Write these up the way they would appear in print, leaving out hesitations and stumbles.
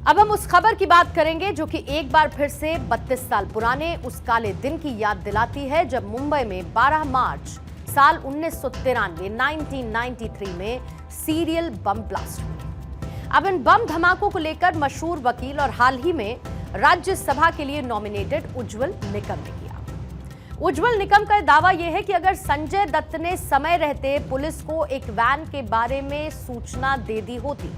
अब हम उस खबर की बात करेंगे जो कि एक बार फिर से 32 साल पुराने उस काले दिन की याद दिलाती है जब मुंबई में 12 मार्च साल 1993 में सीरियल बम ब्लास्ट हुए। अब इन बम धमाकों को लेकर मशहूर वकील और हाल ही में राज्यसभा के लिए नॉमिनेटेड उज्जवल निकम ने किया। उज्जवल निकम का दावा यह है कि अगर संजय दत्त ने समय रहते पुलिस को एक वैन के बारे में सूचना दे दी होती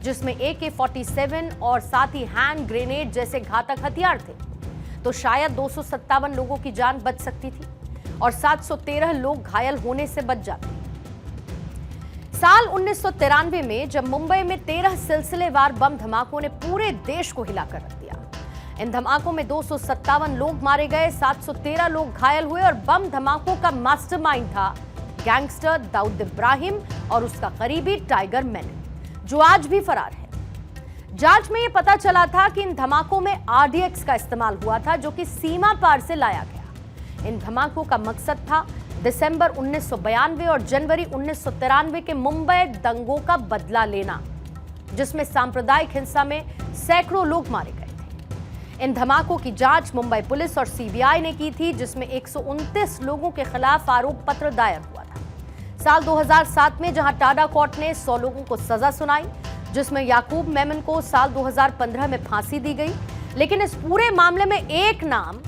जिसमें AK-47 और साथ ही हैंड ग्रेनेड जैसे घातक हथियार थे तो शायद 257 लोगों की जान बच सकती थी और 713 लोग घायल होने से बच जाते। साल 1993 में जब मुंबई में 13 सिलसिलेवार बम धमाकों ने पूरे देश को हिलाकर रख दिया। इन धमाकों में 257 लोग मारे गए, 713 लोग घायल हुए और बम धमाकों का मास्टरमाइंड था गैंगस्टर दाऊद इब्राहिम और उसका करीबी टाइगर मेनन, जो आज भी फरार है। जांच में यह पता चला था कि इन धमाकों में RDX का इस्तेमाल हुआ था जो कि सीमा पार से लाया गया। इन धमाकों का मकसद था दिसंबर 1992 और जनवरी 1993 के मुंबई दंगों का बदला लेना, जिसमें सांप्रदायिक हिंसा में सैकड़ों लोग मारे गए थे। इन धमाकों की जांच मुंबई पुलिस और CBI ने की थी, जिसमें 129 लोगों के खिलाफ आरोप पत्र दायर हुआ था। साल 2007 में जहां टाडा कोर्ट ने 100 लोगों को सजा सुनाई, जिसमें याकूब मेमन को साल 2015 में फांसी दी गई, लेकिन इस पूरे मामले में एक नाम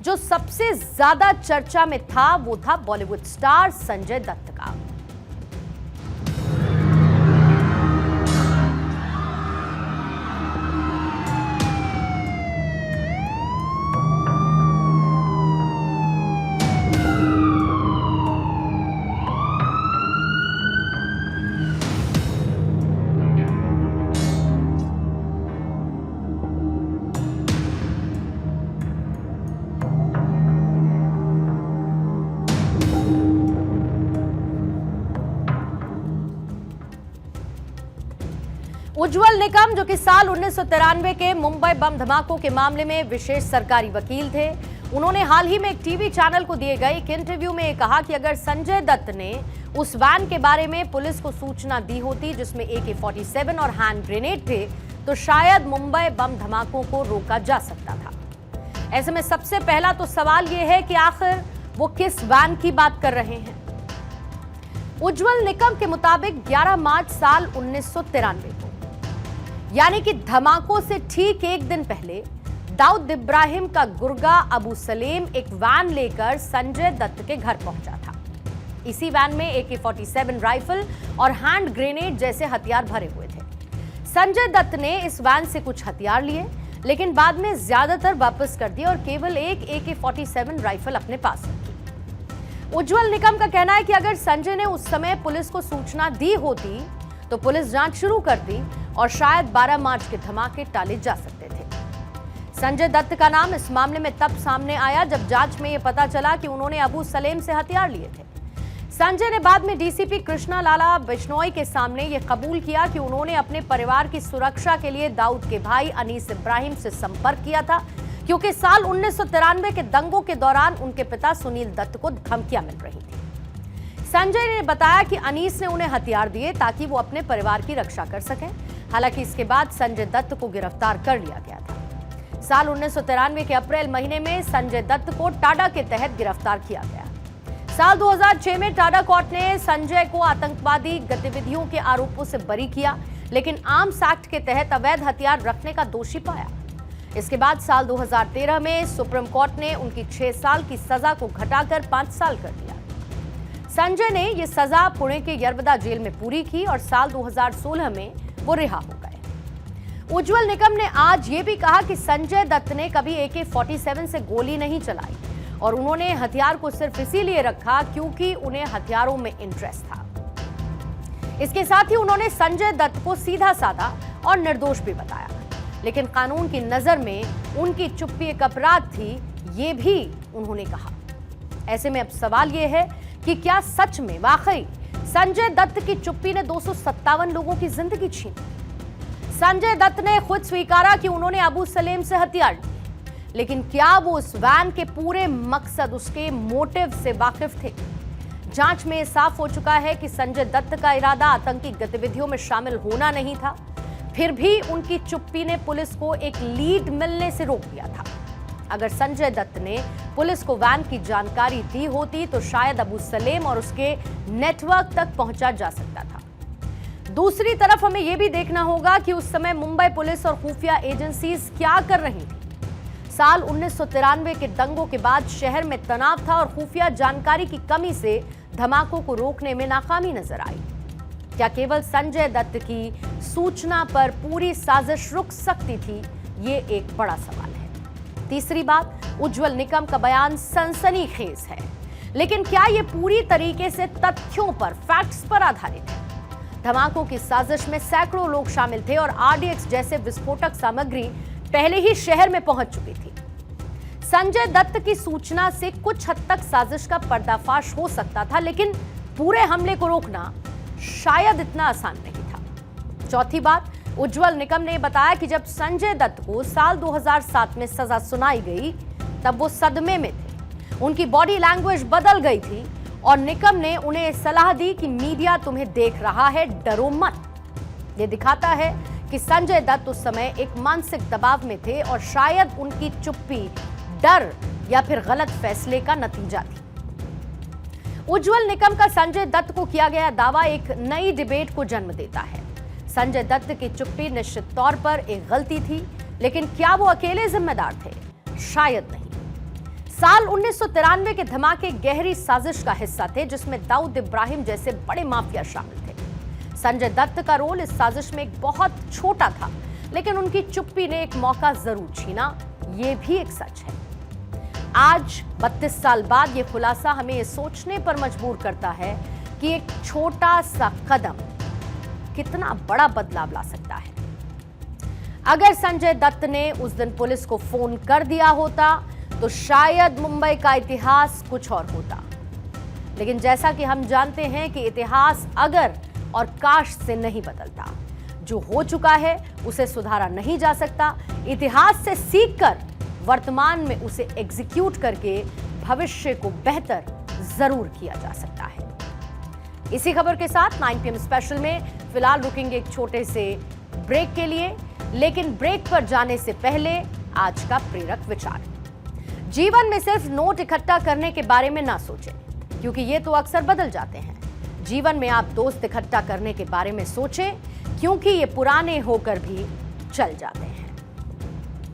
जो सबसे ज्यादा चर्चा में था वो था बॉलीवुड स्टार संजय दत्त का। उज्जवल निकम जो कि साल 1993 के मुंबई बम धमाकों के मामले में विशेष सरकारी वकील थे, उन्होंने हाल ही में एक टीवी चैनल को दिए गए एक इंटरव्यू में कहा कि अगर संजय दत्त ने उस वैन के बारे में पुलिस को सूचना दी होती जिसमें AK-47 और हैंड ग्रेनेड थे तो शायद मुंबई बम धमाकों को रोका जा सकता था। ऐसे में सबसे पहला तो सवाल यह है कि आखिर वो किस वैन की बात कर रहे हैं। उज्जवल निकम के मुताबिक 11 मार्च साल 1993 को, यानी कि धमाकों से ठीक एक दिन पहले, दाऊद इब्राहिम का गुर्गा अबू सलेम एक वैन लेकर संजय दत्त के घर पहुंचा था। इसी वैन में AK-47 राइफल और हैंड ग्रेनेड जैसे हथियार भरे हुए थे। संजय दत्त ने इस वैन से कुछ हथियार लिए, लेकिन बाद में ज्यादातर वापस कर दिए और केवल एक AK-47 राइफल अपने पास रखी। उज्जवल निकम का कहना है कि अगर संजय ने उस समय पुलिस को सूचना दी होती तो पुलिस जांच शुरू करती और शायद 12 मार्च के धमाके टाले जा सकते थे। संजय दत्त का नाम इस मामले में तब सामने आया जब जांच में यह पता चला कि उन्होंने अबू सलेम से हथियार लिए थे। संजय ने बाद में DCP कृष्णा लाला बिश्नोई के सामने यह कबूल किया कि उन्होंने अपने परिवार की सुरक्षा के लिए दाऊद के भाई अनीस इब्राहिम से संपर्क किया था, क्योंकि साल 1993 के दंगों के दौरान उनके पिता सुनील दत्त को धमकियां मिल रही थी। संजय ने बताया कि अनीस ने उन्हें हथियार दिए ताकि वो अपने परिवार की रक्षा कर सकें। हालांकि इसके बाद संजय दत्त को गिरफ्तार कर लिया गया था। साल 1993 के अप्रैल महीने में संजय दत्त को टाडा के तहत गिरफ्तार किया गया। साल 2006 में टाडा कोर्ट ने संजय को आतंकवादी गतिविधियों के आरोपों से बरी किया, लेकिन आर्म्स एक्ट के तहत अवैध हथियार रखने का दोषी पाया। इसके बाद साल 2013 में सुप्रीम कोर्ट ने उनकी 6 साल की सजा को घटाकर 5 साल कर दिया। संजय ने यह सजा पुणे के यरवदा जेल में पूरी की और साल 2016 में वो रिहा हो गए। उज्जवल निकम ने आज ये भी कहा कि संजय दत्त ने कभी AK-47 से गोली नहीं चलाई और उन्होंने हथियार को सिर्फ इसीलिए रखा क्योंकि उन्हें हथियारों में इंटरेस्ट था। इसके साथ ही उन्होंने संजय दत्त को सीधा साधा और निर्दोष भी बताया, लेकिन कानून की नजर में उनकी चुप्पी एक अपराध थी, ये भी उन्होंने कहा। ऐसे में अब सवाल यह है कि क्या सच में वाकई संजय दत्त की चुप्पी ने 257 लोगों की जिंदगी छीनी? संजय दत्त ने खुद स्वीकारा कि उन्होंने अबू सलेम से हथियार लिए, लेकिन क्या वो उस वैन के पूरे मकसद, उसके मोटिव से वाकिफ थे? जांच में साफ हो चुका है कि संजय दत्त का इरादा आतंकी गतिविधियों में शामिल होना नहीं था। फिर भी उनकी चुप्पी ने पुलिस को एक लीड मिलने से रोक दिया था। अगर संजय दत्त ने पुलिस को वैन की जानकारी दी होती तो शायद अबू सलेम और उसके नेटवर्क तक पहुंचा जा सकता था। दूसरी तरफ हमें यह भी देखना होगा कि उस समय मुंबई पुलिस और खुफिया एजेंसीज क्या कर रही थी। साल 1993 के दंगों के बाद शहर में तनाव था और खुफिया जानकारी की कमी से धमाकों को रोकने में नाकामी नजर आई। क्या केवल संजय दत्त की सूचना पर पूरी साजिश रुक सकती थी? ये एक बड़ा सवाल है। तीसरी बात, उज्जवल निकम का बयान सनसनीखेज है, लेकिन क्या यह पूरी तरीके से तथ्यों पर, फैक्ट्स पर आधारित है? धमाकों की साजिश में सैकड़ों लोग शामिल थे और आरडीएक्स जैसे विस्फोटक सामग्री पहले ही शहर में पहुंच चुकी थी। संजय दत्त की सूचना से कुछ हद तक साजिश का पर्दाफाश हो सकता था, लेकिन पूरे हमले को रोकना शायद इतना आसान नहीं था। चौथी बात, उज्जवल निकम ने बताया कि जब संजय दत्त को साल 2007 में सजा सुनाई गई तब वो सदमे में थे। उनकी बॉडी लैंग्वेज बदल गई थी और निकम ने उन्हें सलाह दी कि मीडिया तुम्हें देख रहा है, डरो मत। ये दिखाता है कि संजय दत्त उस समय एक मानसिक दबाव में थे और शायद उनकी चुप्पी डर या फिर गलत फैसले का नतीजा थी। उज्जवल निकम का संजय दत्त को किया गया दावा एक नई डिबेट को जन्म देता है। संजय दत्त की चुप्पी निश्चित तौर पर एक गलती थी, लेकिन क्या वो अकेले जिम्मेदार थे? शायद नहीं। साल 1993 के धमाके गहरी साजिश का हिस्सा थे, जिसमें दाऊद इब्राहिम जैसे बड़े माफिया शामिल थे। संजय दत्त का रोल इस साजिश में एक बहुत छोटा था, लेकिन उनकी चुप्पी ने एक मौका जरूर छीना। ये भी एक सच है। आज 32 साल बाद ये खुलासा हमें ये सोचने पर मजबूर करता है कि एक छोटा सा कदम कितना बड़ा बदलाव ला सकता है। अगर संजय दत्त ने उस दिन पुलिस को फोन कर दिया होता तो शायद मुंबई का इतिहास कुछ और होता, लेकिन जैसा कि हम जानते हैं कि इतिहास अगर और काश से नहीं बदलता। जो हो चुका है उसे सुधारा नहीं जा सकता। इतिहास से सीखकर वर्तमान में उसे एग्जीक्यूट करके भविष्य को बेहतर जरूर किया जा सकता है। इसी खबर के साथ 9 PM स्पेशल में फिलहाल रुकेंगे एक छोटे से ब्रेक के लिए, लेकिन ब्रेक पर जाने से पहले आज का प्रेरक विचार। जीवन में सिर्फ नोट इकट्ठा करने के बारे में ना सोचें, क्योंकि ये तो अक्सर बदल जाते हैं। जीवन में आप दोस्त इकट्ठा करने के बारे में सोचें, क्योंकि ये पुराने होकर भी चल जाते हैं।